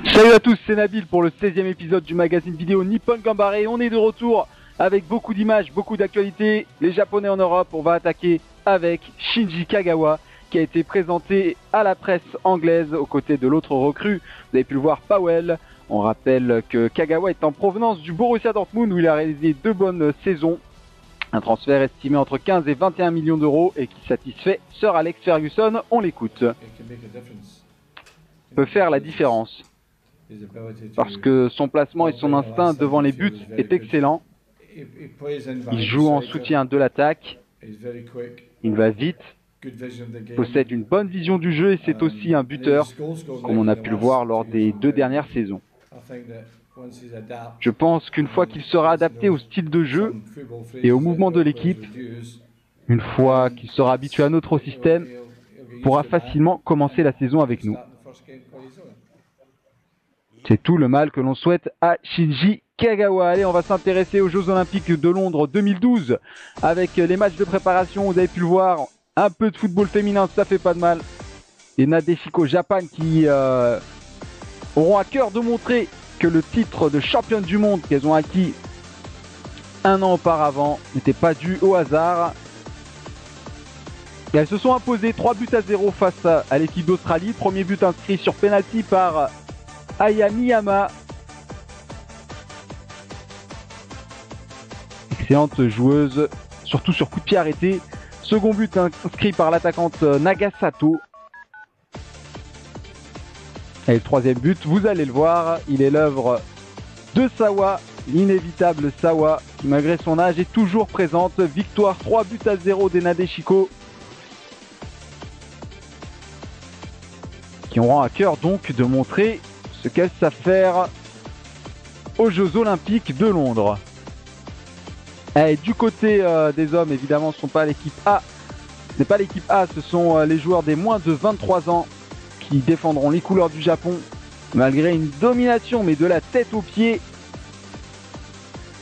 Salut à tous, c'est Nabil pour le 16e épisode du magazine vidéo Nippon Gambare. On est de retour avec beaucoup d'images, beaucoup d'actualités. Les Japonais en Europe, on va attaquer avec Shinji Kagawa qui a été présenté à la presse anglaise aux côtés de l'autre recrue. Vous avez pu le voir, Powell. On rappelle que Kagawa est en provenance du Borussia Dortmund où il a réalisé 2 bonnes saisons. Un transfert estimé entre 15 et 21 millions d'euros et qui satisfait Sir Alex Ferguson. On l'écoute. Peut faire la différence. Parce que son placement et son instinct devant les buts est excellent. Il joue en soutien de l'attaque. Il va vite. Possède une bonne vision du jeu et c'est aussi un buteur, comme on a pu le voir lors des 2 dernières saisons. Je pense qu'une fois qu'il sera adapté au style de jeu et au mouvement de l'équipe, une fois qu'il sera habitué à notre système, il pourra facilement commencer la saison avec nous. C'est tout le mal que l'on souhaite à Shinji Kagawa. Allez, on va s'intéresser aux Jeux Olympiques de Londres 2012 avec les matchs de préparation. Vous avez pu le voir, un peu de football féminin, ça fait pas de mal. Et Nadeshiko Japan qui auront à cœur de montrer que le titre de championne du monde qu'elles ont acquis un an auparavant n'était pas dû au hasard. Et elles se sont imposées 3-0 face à l'équipe d'Australie. Premier but inscrit sur penalty par Aya Miyama. Excellente joueuse, surtout sur coup de pied arrêté. Second but inscrit par l'attaquante Nagasato. Et le troisième but, vous allez le voir, il est l'œuvre de Sawa, l'inévitable Sawa, qui malgré son âge est toujours présente. Victoire 3-0 des Nadeshiko, qui auront à cœur donc de montrer ce qu'elles savent faire aux Jeux Olympiques de Londres. Et du côté des hommes, évidemment, ce ne sont pas l'équipe A. Ce n'est pas l'équipe A, ce sont les joueurs des moins de 23 ans qui défendront les couleurs du Japon, malgré une domination, mais de la tête aux pieds.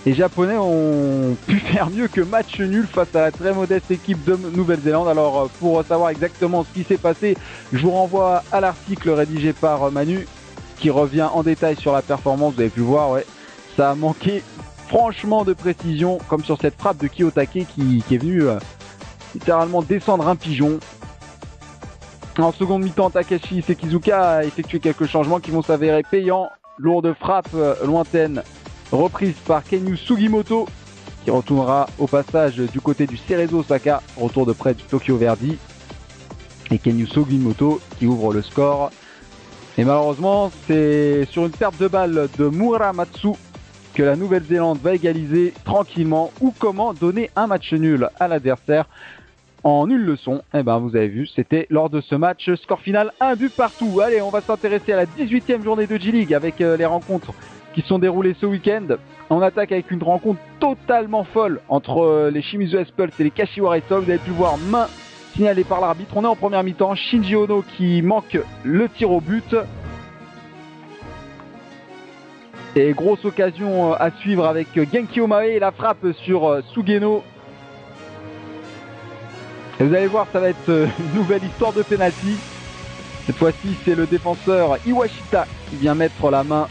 Les Japonais ont pu faire mieux que match nul face à la très modeste équipe de Nouvelle-Zélande. Alors, pour savoir exactement ce qui s'est passé, je vous renvoie à l'article rédigé par Manu, qui revient en détail sur la performance. Vous avez pu le voir, ouais, ça a manqué franchement de précision, comme sur cette frappe de Kiyotake qui est venue littéralement descendre un pigeon. En seconde mi-temps, Takashi Sekizuka a effectué quelques changements qui vont s'avérer payants. Lourde frappe lointaine reprise par Kenyu Sugimoto qui retournera au passage du côté du Cerezo Osaka, retour de près du Tokyo Verdy. Et Kenyu Sugimoto qui ouvre le score. Et malheureusement, c'est sur une perte de balle de Muramatsu que la Nouvelle-Zélande va égaliser tranquillement, ou comment donner un match nul à l'adversaire en une leçon. Et ben vous avez vu, c'était lors de ce match, score final 1 but partout. Allez, on va s'intéresser à la 18e journée de J-League avec les rencontres qui sont déroulées ce week-end. On attaque avec une rencontre totalement folle entre les Shimizu S-Pulse et les Kashiwara Reysol. Vous avez pu voir, main signalée par l'arbitre. On est en première mi-temps, Shinji Ono qui manque le tir au but. Et grosse occasion à suivre avec Genki Omae et la frappe sur Sugeno. Et vous allez voir, ça va être une nouvelle histoire de penalty. Cette fois-ci, c'est le défenseur Iwashita qui vient mettre la main.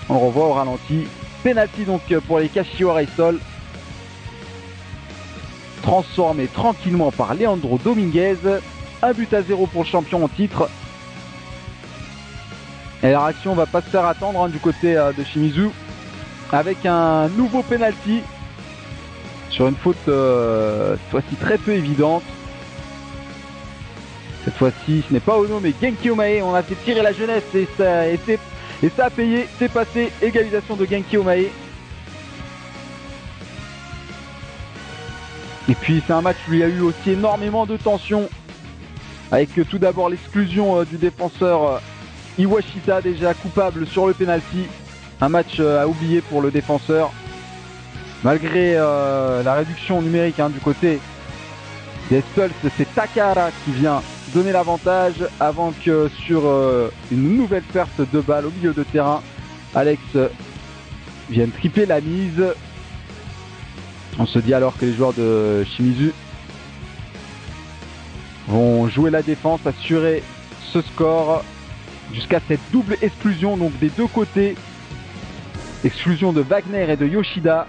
On le revoit au ralenti. Penalty donc pour les Kashiwara Reysol. Transformé tranquillement par Leandro Dominguez. 1-0 pour le champion en titre. Et la réaction va pas se faire attendre du côté de Shimizu. Avec un nouveau penalty. Sur une faute cette fois-ci très peu évidente. Cette fois-ci, ce n'est pas Ono mais Genki Omae. On a fait tirer la jeunesse et ça a payé. C'est passé. Égalisation de Genki Omae. Et puis c'est un match où il y a eu aussi énormément de tension. Avec tout d'abord l'exclusion du défenseur Iwashita, déjà coupable sur le penalty. Un match à oublier pour le défenseur. Malgré la réduction numérique du côté des Spurs, c'est Takahara qui vient donner l'avantage avant que sur une nouvelle perte de balle au milieu de terrain, Alex vienne tripler la mise. On se dit alors que les joueurs de Shimizu vont jouer la défense, assurer ce score. jusqu'à cette double exclusion, donc des deux côtés. Exclusion de Wagner et de Yoshida.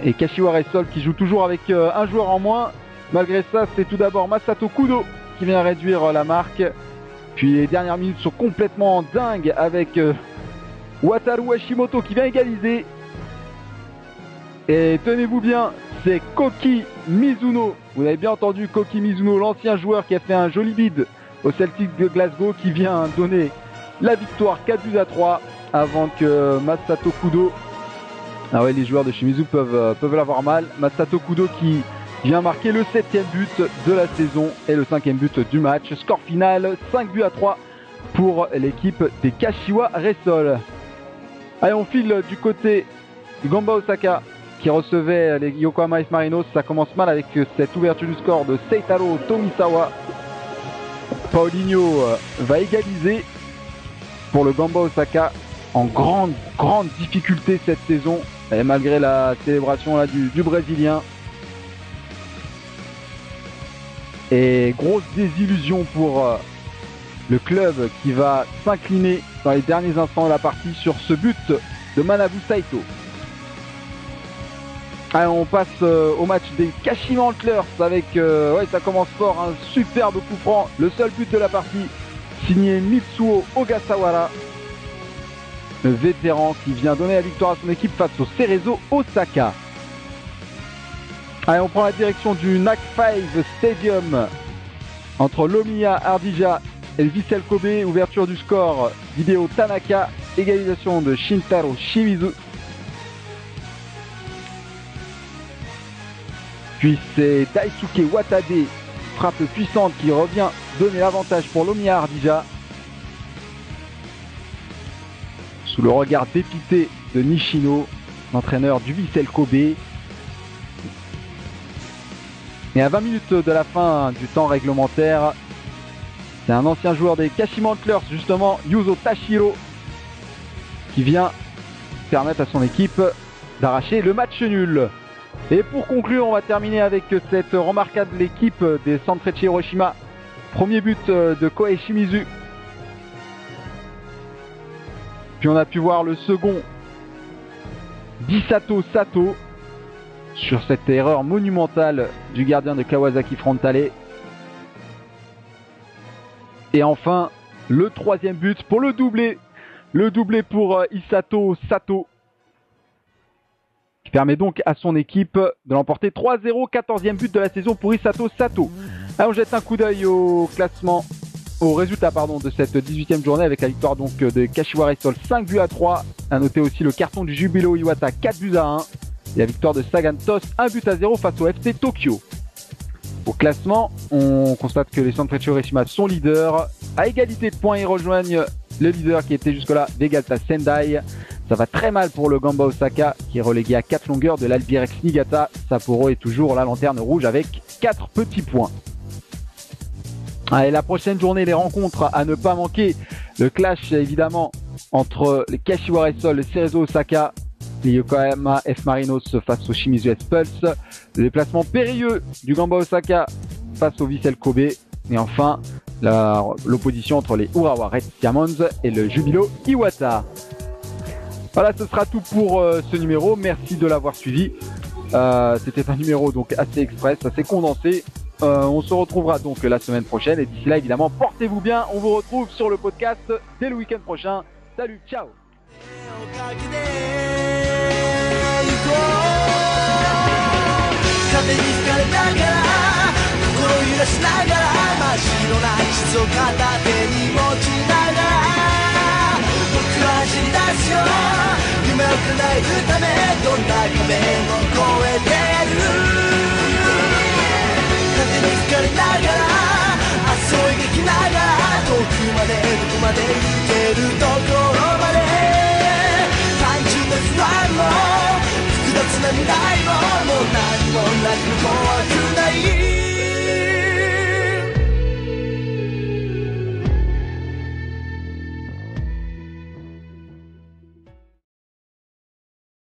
Et Kashiwara Reysol qui joue toujours avec un joueur en moins. Malgré ça, c'est tout d'abord Masato Kudo qui vient réduire la marque. Puis les dernières minutes sont complètement dingues avec Wataru Hashimoto qui vient égaliser. Et tenez-vous bien, c'est Koki Mizuno. Vous avez bien entendu Koki Mizuno, l'ancien joueur qui a fait un joli bid au Celtic de Glasgow, qui vient donner la victoire 4-3 avant que Masato Kudo... Ah ouais, les joueurs de Shimizu peuvent l'avoir mal. Masato Kudo qui vient marquer le 7e but de la saison et le 5e but du match. Score final 5-3 pour l'équipe des Kashiwara Reysol. Allez, on file du côté du Gamba Osaka qui recevait les Yokohama F Marinos. Ça commence mal avec cette ouverture du score de Seitaro Tomisawa. Paulinho va égaliser pour le Gamba Osaka en grande difficulté cette saison, et malgré la célébration là, du Brésilien. Et grosse désillusion pour le club qui va s'incliner dans les derniers instants de la partie sur ce but de Manabu Saito. Allez, on passe au match des Kashima Antlers avec, ouais, ça commence fort, un superbe coup franc, le seul but de la partie, signé Mitsuo Ogasawara, le vétéran qui vient donner la victoire à son équipe face au Cerezo Osaka. Allez, on prend la direction du NAC 5 Stadium entre l'Omiya Ardija et le Vissel Kobe. Ouverture du score d'Hideo Tanaka, égalisation de Shintaro Shimizu. Puis c'est Daisuke Watade, frappe puissante qui revient donner l'avantage pour l'Omiya Ardija. Sous le regard dépité de Nishino, l'entraîneur du Vissel Kobe. Et à 20 minutes de la fin du temps réglementaire, c'est un ancien joueur des Kashima Antlers, justement, Yuzo Tashiro, qui vient permettre à son équipe d'arracher le match nul. Et pour conclure, on va terminer avec cette remarquable équipe des Sanfrecce Hiroshima. Premier but de Kohei Shimizu. Puis on a pu voir le second d'Isato Sato sur cette erreur monumentale du gardien de Kawasaki Frontale. Et enfin, le troisième but pour le doublé. Le doublé pour Isato Sato, qui permet donc à son équipe de l'emporter 3-0. 14e but de la saison pour Isato Sato. Allez, on jette un coup d'œil au classement, au résultat de cette 18e journée avec la victoire donc de Kashiwara Reysol 5-3. À noter aussi le carton du Jubilo Iwata 4-1 et la victoire de Sagan Toss 1-0 face au FC Tokyo. Au classement, on constate que les Sanfrecce Hiroshima sont leaders. À égalité de points, ils rejoignent le leader qui était jusque-là Vegalta Sendai. Ça va très mal pour le Gamba Osaka qui est relégué à 4 longueurs de l'Albirex Niigata. Sapporo est toujours la lanterne rouge avec 4 petits points. Allez, la prochaine journée, les rencontres à ne pas manquer. Le clash évidemment entre les Kashiwara Reysol, le Cerezo Osaka, les Yokohama F Marinos face au Shimizu S-Pulse. Le déplacement périlleux du Gamba Osaka face au Vissel Kobe. Et enfin, l'opposition entre les Urawa Red Diamonds et le Jubilo Iwata. Voilà, ce sera tout pour ce numéro. Merci de l'avoir suivi. C'était un numéro donc assez express, assez condensé. On se retrouvera donc la semaine prochaine. Et d'ici là, évidemment, portez-vous bien. On vous retrouve sur le podcast dès le week-end prochain. Salut, ciao.未来ももう何もなく怖くない